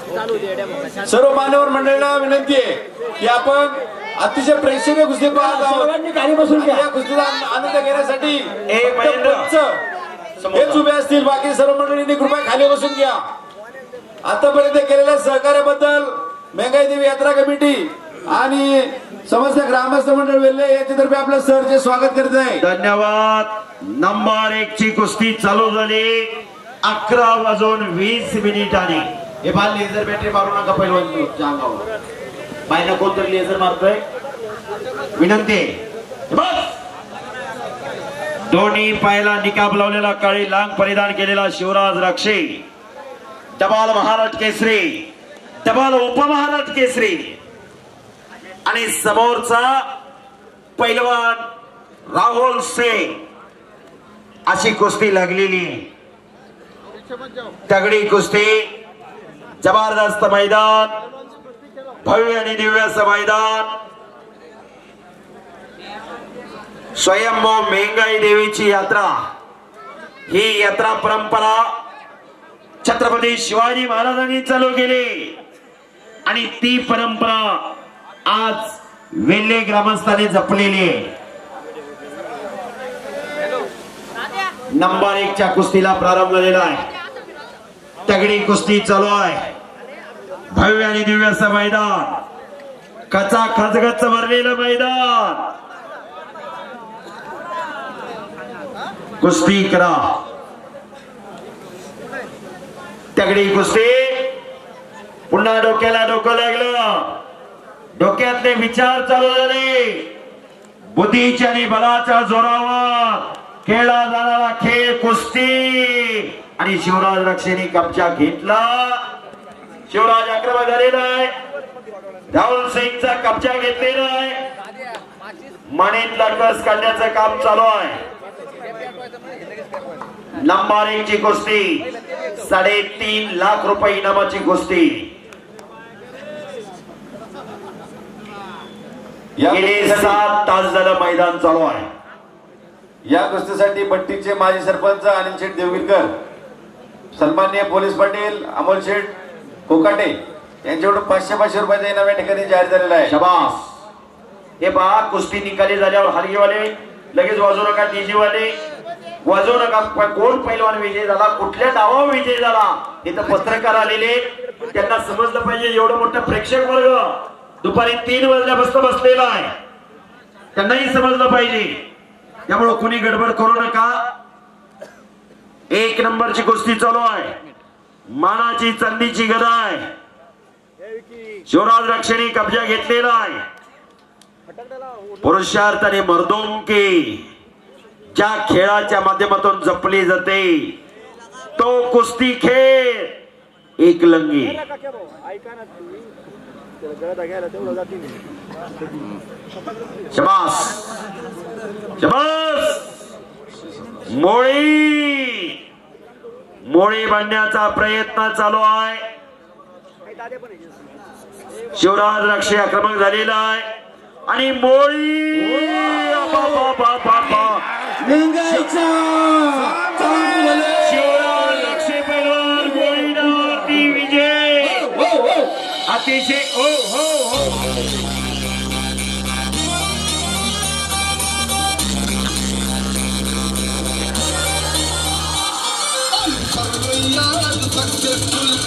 सर्व मान्यवर मंडळींना विनंती आहे की आपण अतिशय प्रेक्षणीय कुस्ती पाहत आहोत। या कुस्तीचा आनंद घेण्यासाठी हेच उभे असतील, बाकी सर्व मंडळींनी कृपया खाली बसून घ्या। आतापर्यंत केलेल्या सहकार्याबद्दल मेंगाई देवी यात्रा कमिटी आणि समस्त ग्रामस्थ मंडळ वेल्हे याच्यातर्फे आपल्या सरचे स्वागत करत आहे। धन्यवाद। नंबर 1 ची कुस्ती चालू झाली 11:20 हे बाल लेझर बॅटरी मारू नका पहिलवान अंगावर, बायला कोणतरी लेझर मारतोय। विनंती बस। दोन्ही पायाला निकाब लावलेला काळी लांग परिधान केलेला शिवराज राक्षे डबाल महाराज केसरी, डबाल उपमहाराज केसरी आणि समोरचा पैलवान राहुल सिंग अशी कुस्ती लागलेली। तगडी कुस्ती, जबरदस्त मैदान, भव्य आणि दिव्य असं मैदान। स्वयंभू मेंगाई देवीची यात्रा, ही यात्रा परंपरा छत्रपती शिवाजी महाराजांनी चालू केली आणि ती परंपरा आज वेल्हे ग्रामस्थांनी जपलेली आहे। नंबर 1 च्या कुस्तीला प्रारंभ झालेला आहे। तगडी कुस्ती चालू आहे, भव्य आणि दिव्य असं मैदान, कचा खचगच भरलेलं मैदान। कुस्ती करा, तगडी कुस्ती। पुन्हा डोक्याला डोकं लागलं, डोक्यातले विचार चालू झाले। बुद्धीच्या आणि बलाच्या जोरावर खेळला जाणारा खेळ कुस्ती आणि शिवराज रक्षेने कब्जा घेतला। शिवराज आक्रमक झालेला आहे, राहुल सिंगचा कब्जा घेतलेला आहे। मणीतला कस काढण्याचं काम चालू आहे। नंबर 1 ची कुस्ती 3.5 लाख रुपये इनामाची कुस्ती। गेले 7 तास झालं मैदान चालू आहे। या कुस्तीसाठी बट्टीचे माजी सरपंच अनिल शेठ देवगिरकर, सन्माननीय पोलीस पाटील अमोल शेठ कोकाटे यांच्याकडून 500 रुपयाचा इनाम या ठिकाणी जाहीर झालेला आहे। शाबास। हे पहा, कुस्ती निकाली झाल्यावर हलगीवाले लगेच वाजवू नका, डीजे वाले वाजवू नका। कोण पैलवान विजय झाला, कुठल्या डावावर विजय झाला, इथं पत्रकार आलेले, त्यांना समजलं पाहिजे। एवढं मोठं प्रेक्षक वर्ग दुपारी 3 वाजल्यापासून बसलेला आहे, त्यांनाही समजलं पाहिजे। त्यामुळे कोणी गडबड करू नका। 1 नंबरची कुस्ती चालू आहे, मानाची चांदीची गदा आहे। शिवराज रक्षेने कब्जा घेतलेला आहे। पुरुषार्थ आणि मर्दोंकी ज्या खेळाच्या माध्यमातून जपली जाते तो कुस्ती खेळ एकलंगी। शबास शबास। मोळी बांधण्याचा प्रयत्न चालू आहे। शिवराज रक्षे आक्रमक झालेला आहे आणि मोळी शिवराज रक्षे पैलवान मोळीवरती विजय। अतिशय हो हो हो। Successful.